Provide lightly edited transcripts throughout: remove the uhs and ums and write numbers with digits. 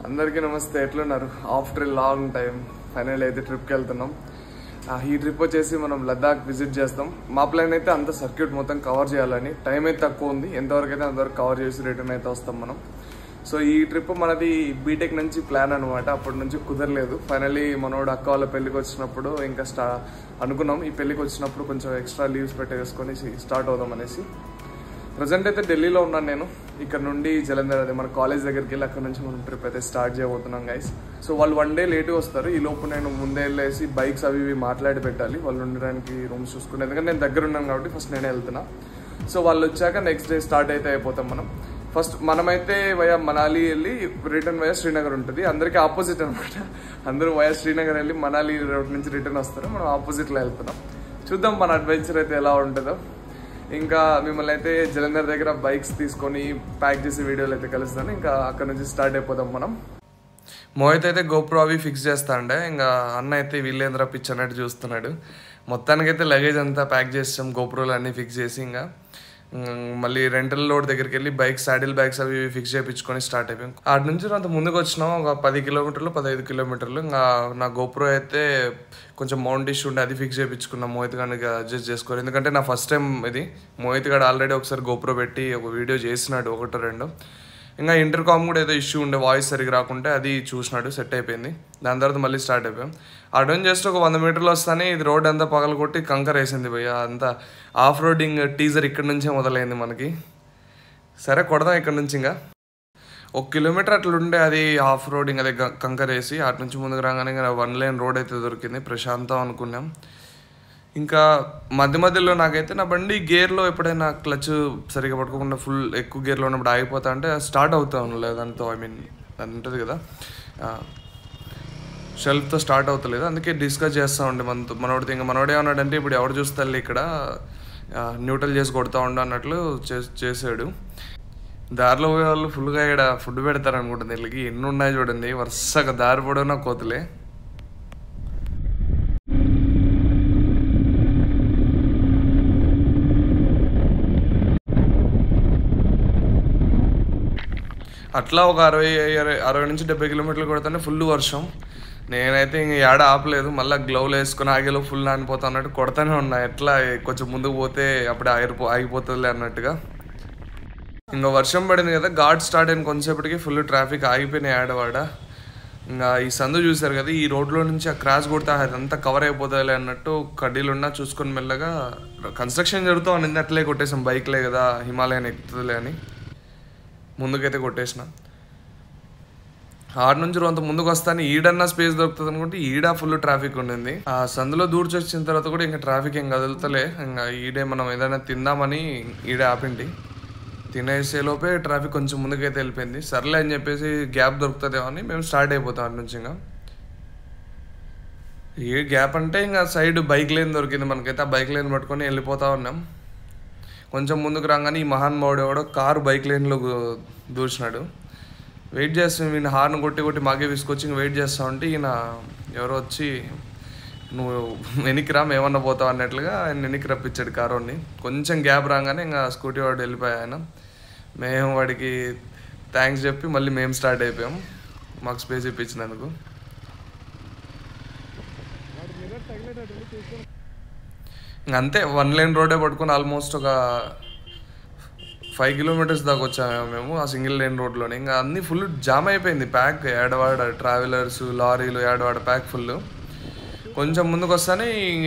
అందరికీ నమస్తే. ఎట్లున్నారు? ఆఫ్టర్ లాంగ్ టైం ఫైనల్ అయితే ట్రిప్కి వెళ్తున్నాం. ఈ ట్రిప్ వచ్చేసి మనం లద్దాఖ్ విజిట్ చేస్తాం. మా ప్లాన్ అయితే అంత సర్క్యూట్ మొత్తం కవర్ చేయాలని. టైం అయితే తక్కువ ఉంది, ఎంతవరకు అయితే అంతవరకు కవర్ చేసి రిటర్న్ అయితే వస్తాం మనం. సో ఈ ట్రిప్ మనది బీటెక్ నుంచి ప్లాన్ అనమాట. అప్పటి నుంచి కుదరలేదు. ఫైనల్లీ మనోడు అక్క వాళ్ళ పెళ్లికి వచ్చినప్పుడు ఇంకా అనుకున్నాం ఈ పెళ్లికి వచ్చినప్పుడు కొంచెం ఎక్స్ట్రా లీవ్స్ పెట్టేసుకొని స్టార్ట్ అవుదాం అనేసి. ప్రజెంట్ అయితే ఢిల్లీలో ఉన్నాను నేను. ఇక్కడ నుండి జలంధర్ అదే మన కాలేజ్ దగ్గరికి వెళ్ళి అక్కడ నుంచి మనం ట్రిప్ అయితే స్టార్ట్ చేయబోతున్నాం గైస్. సో వాళ్ళు 1 day లేట్గా వస్తారు. ఈ లోపు నేను ముందే వెళ్ళేసి బైక్స్ అవి మాట్లాడి పెట్టాలి, వాళ్ళు ఉండడానికి రూమ్స్ చూసుకుని. ఎందుకంటే నేను దగ్గర ఉన్నాను కాబట్టి ఫస్ట్ నేనే వెళ్తున్నా. సో వాళ్ళు వచ్చాక నెక్స్ట్ డే స్టార్ట్ అయితే అయిపోతాం మనం. ఫస్ట్ మనమైతే వయా మనాలి వెళ్ళి రిటర్న్ వయా శ్రీనగర్ ఉంటుంది. అందరికీ ఆపోజిట్ అనమాట. అందరూ వయా శ్రీనగర్ వెళ్ళి మనాలి రోడ్ నుంచి రిటర్న్ వస్తారు. మనం ఆపోజిట్లో వెళ్తున్నాం. చూద్దాం మన అడ్వెంచర్ అయితే ఎలా ఉంటుందో. ఇంకా మిమ్మల్ని అయితే జలంధర్ దగ్గర బైక్స్ తీసుకొని ప్యాక్ చేసే వీడియోలు అయితే కలుస్తాను. ఇంకా అక్కడ నుంచి స్టార్ట్ అయిపోదాం మనం. మోహిత్ అయితే గోప్రో అవి ఫిక్స్ చేస్తాండే. ఇంకా అన్న అయితే వీళ్ళేంద్ర పిచ్ అన్నట్టు చూస్తున్నాడు. మొత్తానికైతే లగేజ్ అంతా ప్యాక్ చేస్తాం, గోప్రోలు అన్నీ ఫిక్స్ చేసి ఇంకా మళ్ళీ రెంటల్ లోడ్ దగ్గరికి వెళ్ళి బైక్స్ సాడిల్ బ్యాగ్స్ అవి ఫిక్స్ చేయించుకొని స్టార్ట్ అయిపోయాం. అటు నుంచి అంత ముందుకు వచ్చినాం ఒక 10 kilometers 15 kilometers. ఇంకా నా గోప్రో అయితే కొంచెం మౌంట్ ఇష్యూ ఉండే, అది ఫిక్స్ చేయించుకున్నాం. మోహిత్ గారికి అడ్జస్ట్ చేసుకోవాలి, ఎందుకంటే నా ఫస్ట్ టైం ఇది. మోహిత్ గారు ఆల్రెడీ ఒకసారి గోప్రో పెట్టి ఒక వీడియో చేసినాడు, 1-2. ఇంకా ఇంటర్కామ్ కూడా ఏదో ఇష్యూ ఉండే, వాయిస్ సరిగ్గా రాకుంటే అది చూసినాడు, సెట్ అయిపోయింది. దాని తర్వాత మళ్ళీ స్టార్ట్ అయిపోయాం. అటు జస్ట్ ఒక 100 meters వస్తానే ఇది రోడ్ అంతా పగల కొట్టి కంకర్ వేసింది భయ్య. అంతా ఆఫ్ రోడింగ్ టీజర్ ఇక్కడ నుంచే మొదలైంది మనకి. సరే కొడదాం ఇక్కడ నుంచి. ఇంకా 1 kilometer అట్లుండే అది ఆఫ్ రోడింగ్, అదే కంకర్ వేసి. అటు నుంచి ముందుకు రాగానే ఇంకా 1 lane రోడ్ అయితే దొరికింది, ప్రశాంతం అనుకున్నాం. ఇంకా మధ్యలో నాకైతే నా బండి గేర్లో ఎప్పుడైనా క్లచ్ సరిగా పట్టుకోకుండా ఫుల్ ఎక్కువ గేర్లో ఉన్నప్పుడు ఆగిపోతా అంటే స్టార్ట్ అవుతాను లేదంతో, అది ఉంటుంది కదా షెల్ఫ్తో స్టార్ట్ అవుతలేదు. అందుకే డిస్కస్ చేస్తూ ఉండే మనోడితో. ఇంకా మనోడే ఉన్నాడంటే ఇప్పుడు ఎవరు చూస్తారు ఇక్కడ న్యూట్రల్ చేసి కొడతా ఉండు అన్నట్లు చేసాడు. దారిలో పోయే వాళ్ళు ఫుల్గా ఇక్కడ ఫుడ్ పెడతారు అనుకుంటుంది. వీళ్ళకి ఎన్ని ఉన్నాయి చూడండి, వరుసగా దారి పొడవునా కోతులే. అట్లా ఒక 60 నుంచి 70 kilometers కొడతానే ఫుల్ వర్షం. నేనైతే ఇంక ఏడ ఆపలేదు, మళ్ళీ గ్లౌలు వేసుకుని ఆగేలో ఫుల్ నానిపోతా అన్నట్టు కొడతానే ఉన్నా. ఎట్లా కొంచెం ముందుకు పోతే అప్పుడే ఆగిపోతుందిలే అన్నట్టుగా. ఇంకా వర్షం పడింది కదా, ఘాట్ స్టార్ట్ అయిన కొంతసేపటికి ఫుల్ ట్రాఫిక్ ఆగిపోయినాయి ఆడవాడ. ఇంకా ఈ సందు చూసారు కదా, ఈ రోడ్లో నుంచి ఆ క్రాష్ కొడితే అదంతా కవర్ అయిపోతుందిలే అన్నట్టు కడ్డీలున్నా చూసుకొని మెల్లగా కన్స్ట్రక్షన్ జరుగుతూ ఉంది. అట్లే కొట్టేసాం, బైక్లే కదా హిమాలయన్ ఎక్కుతుందిలే అని ముందుకైతే కొట్టేసిన. ఆడ నుంచి అంత ముందుకు వస్తాను, ఈడన్నా స్పేస్ దొరుకుతుంది అనుకుంటే ఈడ ఫుల్ ట్రాఫిక్ ఉండింది. ఆ సందులో దూర్చి వచ్చిన తర్వాత కూడా ఇంకా ట్రాఫిక్ ఏం కదులుతలే. ఇంకా ఈడే మనం ఏదైనా తిందామని ఈడే ఆపిండి. తినేసేలోపే ట్రాఫిక్ కొంచెం ముందుకైతే వెళ్ళిపోయింది. సర్లే అని చెప్పేసి గ్యాప్ దొరుకుతుందేమో అని మేము స్టార్ట్ అయిపోతాం అటు నుంచి. ఇంకా ఏ గ్యాప్ అంటే ఇంకా సైడ్ బైక్ లేన్ దొరికింది మనకైతే. ఆ బైక్ లేన్ పట్టుకొని వెళ్ళిపోతా ఉన్నాం. కొంచెం ముందుకు రాగానే ఈ మహానుభావుడు ఎవడో కారు బైక్ లైన్లో దూర్చినాడు. వెయిట్ చేస్తాం, ఈయన హార్న్ కొట్టి మాకే తీసుకొచ్చి ఇంక వెయిట్ చేస్తా ఉంటే ఈయన ఎవరో వచ్చి నువ్వు వెనక్కి రా ఏమన్నా పోతావు అన్నట్లుగా ఆయన వెనక్కి రప్పించాడు కారుని. కొంచెం గ్యాప్ రాగానే ఇంకా స్కూటీ వాడు వెళ్ళిపోయా ఆయన. మేము వాడికి థ్యాంక్స్ చెప్పి మళ్ళీ మేము స్టార్ట్ అయిపోయాం, మాకు స్పేస్ ఇప్పించినందుకు. అంతే 1 lane రోడే పట్టుకుని ఆల్మోస్ట్ ఒక 5 kilometers దాకా వచ్చాము మేము ఆ సింగిల్ లేన్ రోడ్లోనే. ఇంకా అన్నీ ఫుల్ జామ్ అయిపోయింది, ప్యాక్ ఏడవాడ ట్రావెలర్స్ లారీలు ఏడవాడ ప్యాక్ ఫుల్. కొంచెం ముందుకు వస్తానే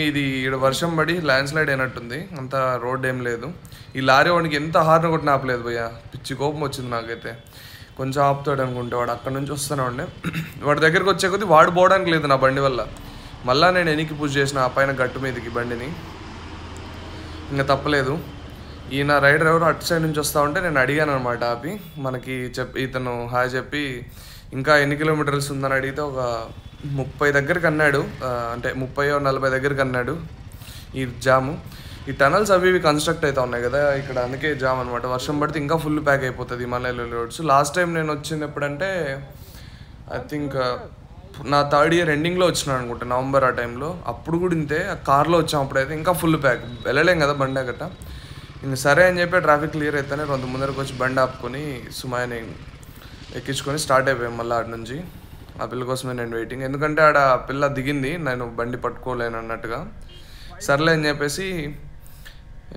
ఇది ఇక్కడ వర్షం పడి ల్యాండ్ స్లైడ్ అయినట్టుంది, అంత రోడ్ ఏం లేదు. ఈ లారీ వాడికి ఎంత హార్న్ కొట్టిన ఆపలేదు భయ్య, పిచ్చి కోపం వచ్చింది నాకైతే. కొంచెం ఆపుతాడు అనుకుంటే వాడు అక్కడ నుంచి వస్తూనే ఉండే. వాడి దగ్గరికి వచ్చే కొద్దీ వాడు పోవడానికి లేదు నా బండి వల్ల. మళ్ళీ నేను వెనక్కి పుష్ చేసిన ఆ పైన గట్టు మీదకి బండిని. ఇంకా తప్పలేదు. ఈయన రైడర్ ఎవరు అటు సైడ్ నుంచి వస్తూ ఉంటే నేను అడిగాను అనమాట ఆపి. మనకి ఇతను హాయ్ చెప్పి ఇంకా ఎన్ని kilometers ఉందని అడిగితే ఒక 30 దగ్గరికి అన్నాడు, అంటే 30-40 దగ్గరికి అన్నాడు. ఈ జాము ఈ టనల్స్ అవి ఇవి కన్స్ట్రక్ట్ అవుతా ఉన్నాయి కదా ఇక్కడ, అందుకే జామ్ అనమాట. వర్షం పడితే ఇంకా ఫుల్ ప్యాక్ అయిపోతుంది హిమాలయ రోడ్స్. లాస్ట్ టైం నేను వచ్చినప్పుడంటే ఐ థింక్ నా 3rd year ఎండింగ్లో వచ్చినాను అనుకుంటా, నవంబర్ ఆ టైంలో. అప్పుడు కూడా ఇంతే, కార్లో వచ్చాం అప్పుడైతే ఇంకా ఫుల్ ప్యాక్, వెళ్ళలేం కదా బండి గట్ట. ఇంక సరే అని చెప్పి ట్రాఫిక్ క్లియర్ అయితేనే కొంత ముందరకు వచ్చి బండి ఆపుకొని సుమాయని ఎక్కించుకొని స్టార్ట్ అయిపోయాం మళ్ళీ ఆడ నుంచి. ఆ పిల్ల కోసమే నేను వెయిటింగ్, ఎందుకంటే ఆడ పిల్ల దిగింది, నేను బండి పట్టుకోలేను అన్నట్టుగా. సర్లే అని చెప్పేసి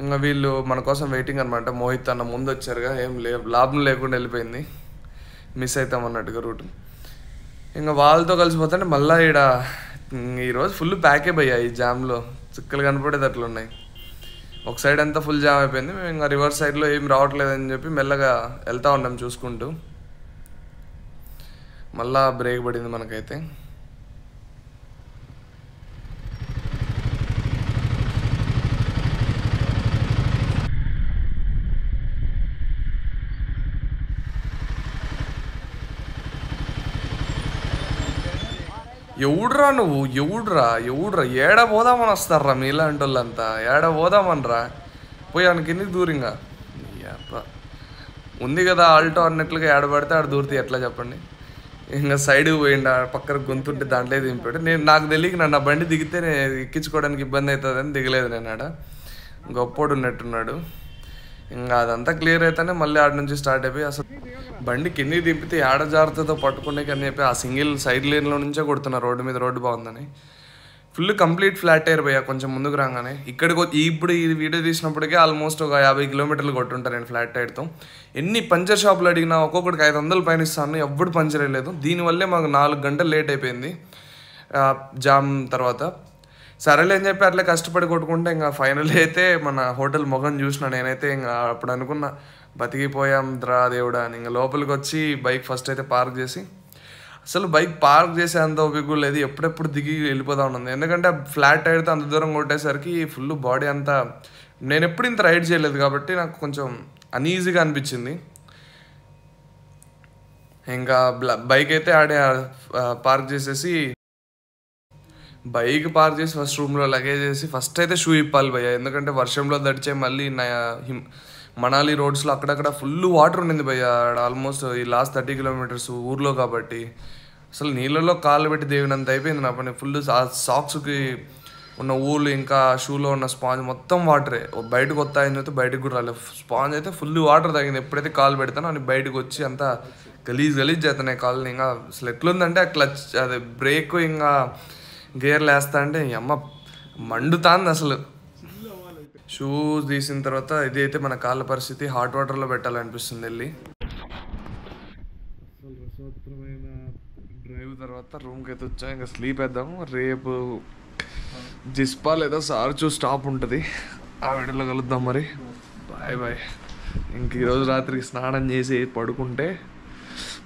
ఇంకా వీళ్ళు మన కోసం వెయిటింగ్ అనమాట. మోహిత్ అన్న ముందు వచ్చారుగా, ఏం లాభం లేకుండా వెళ్ళిపోయింది, మిస్ అవుతాం అన్నట్టుగా రూట్. ఇంకా వాళ్ళతో కలిసిపోతుంటే మళ్ళీ ఈడ ఈరోజు ఫుల్ ప్యాకే పోయా. ఈ జామ్లో చుక్కలు కనపడేది అట్లున్నాయి. ఒక సైడ్ అంతా ఫుల్ జామ్ అయిపోయింది. మేము ఇంకా రివర్స్ సైడ్లో ఏం రావట్లేదని చెప్పి మెల్లగా వెళ్తూ ఉన్నాం చూసుకుంటూ. మళ్ళా బ్రేక్ పడింది మనకైతే. ఎవడురా నువ్వు, ఎవడురా ఏడ పోదామని వస్తారా మీలాంటి వాళ్ళంతా, ఏడ పోదామనరా, పోయానికి ఎందుకు దూరంగా ఉంది కదా ఆల్టో అన్నట్లుగా ఏడబడితే ఆడ దూరితే ఎట్లా చెప్పండి. ఇంకా సైడ్కి పోయిండు, పక్కన గొంతుంటే దాంట్లో దింపాడు. నాకు తెలియక నన్ను బండి దిగితే ఎక్కించుకోవడానికి ఇబ్బంది అవుతుందని దిగలేదు నేను. ఆడ గొప్పోడు ఉన్నట్టున్నాడు. ఇంకా అదంతా క్లియర్ అయితేనే మళ్ళీ ఆడ నుంచి స్టార్ట్ అయిపోయి అసలు బండి కిందికి దింపితే ఏడ జాగ్రత్తతో పట్టుకునే కానీ చెప్పి ఆ సింగిల్ సైడ్ లేన్లో నుంచే కొడుతున్నా రోడ్డు మీద, రోడ్డు బాగుందని. ఫుల్ కంప్లీట్ ఫ్లాట్ ఎయిర్ పోయా కొంచెం ముందుకు రాగానే. ఇక్కడికి ఇప్పుడు ఈ వీడియో తీసినప్పటికే ఆల్మోస్ట్ ఒక 50 కిలోమీటర్లు కొట్టుంటాను నేను ఫ్లాట్ టైర్తో. ఎన్ని పంచర్ షాపులు అడిగినా ఒక్కొక్కడికి 500 పైన ఇస్తాను, ఎవ్వడు పంచర్ వేయలేదు. దీనివల్లే మాకు 4 గంటలు లేట్ అయిపోయింది జామ్ తర్వాత. సరేలే అని చెప్పి అట్లా కష్టపడి కొట్టుకుంటే ఇంకా ఫైనల్ అయితే మన హోటల్ మొగం చూసిన నేనైతే ఇంకా అప్పుడు అనుకున్నా బతికిపోయాం ద్రా దేవుడా అని. ఇంకా లోపలికి వచ్చి బైక్ ఫస్ట్ అయితే పార్క్ చేసి, అసలు బైక్ పార్క్ చేసే అంత ఓపిక లేదు, ఎప్పుడెప్పుడు దిగి వెళ్ళిపోతా ఉన్నది. ఎందుకంటే ఫ్లాట్ టైర్తో అంత దూరం కొట్టేసరికి ఫుల్ బాడీ అంతా, నేను ఎప్పుడు ఇంత రైడ్ చేయలేదు కాబట్టి నాకు కొంచెం అన్ఈజీగా అనిపించింది. ఇంకా బైక్ అయితే ఆడే పార్క్ చేసేసి, బైక్ పార్క్ చేసి ఫస్ట్ రూమ్లో లగేజ్ చేసి ఫస్ట్ అయితే షూ ఇప్పాలి భయ్యా. ఎందుకంటే వర్షంలో తడిచే మళ్ళీ మనాలి రోడ్స్లో అక్కడక్కడ ఫుల్ వాటర్ ఉండింది భయ్యా. ఆల్మోస్ట్ ఈ లాస్ట్ 30 కిలోమీటర్స్ ఊర్లో కాబట్టి అసలు నీళ్ళలో కాళ్ళు పెట్టి దేవినంత అయిపోయింది నా పని. ఫుల్ సాక్స్కి ఉన్న ఊళ్ళు ఇంకా షూలో ఉన్న స్పాంజ్ మొత్తం వాటరే. బయటకు వస్తాయని చెప్తే బయటకు కూడా రాలేదు. స్పాంజ్ అయితే ఫుల్ వాటర్ తగ్గింది. ఎప్పుడైతే కాలు పెడతానో అని బయటకు వచ్చి అంతా గలీజ్ చేస్తున్నాయి కాళ్ళని. ఇంకా అసలు ఎట్లుందంటే ఆ క్లచ్, అదే బ్రేక్ ఇంకా గేర్లు వేస్తా అంటే అమ్మ మండుతాంది అసలు. షూస్ తీసిన తర్వాత ఇది అయితే మన కాళ్ళ పరిస్థితి, హాట్ వాటర్లో పెట్టాలనిపిస్తుంది వెళ్ళి. అసలు రసవత్తరమైన డ్రైవ్ తర్వాత రూమ్కి అయితే వచ్చా. ఇంకా స్లీప్ వేద్దాము. రేపు జిస్పా లేదా సార్చు స్టాప్ ఉంటుంది, ఆ వీడియోలో కలుద్దాం మరి. Bye bye. ఇంక ఈరోజు రాత్రికి స్నానం చేసి పడుకుంటే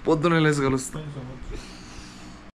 పొద్దున్న లేసి కలుస్తాం.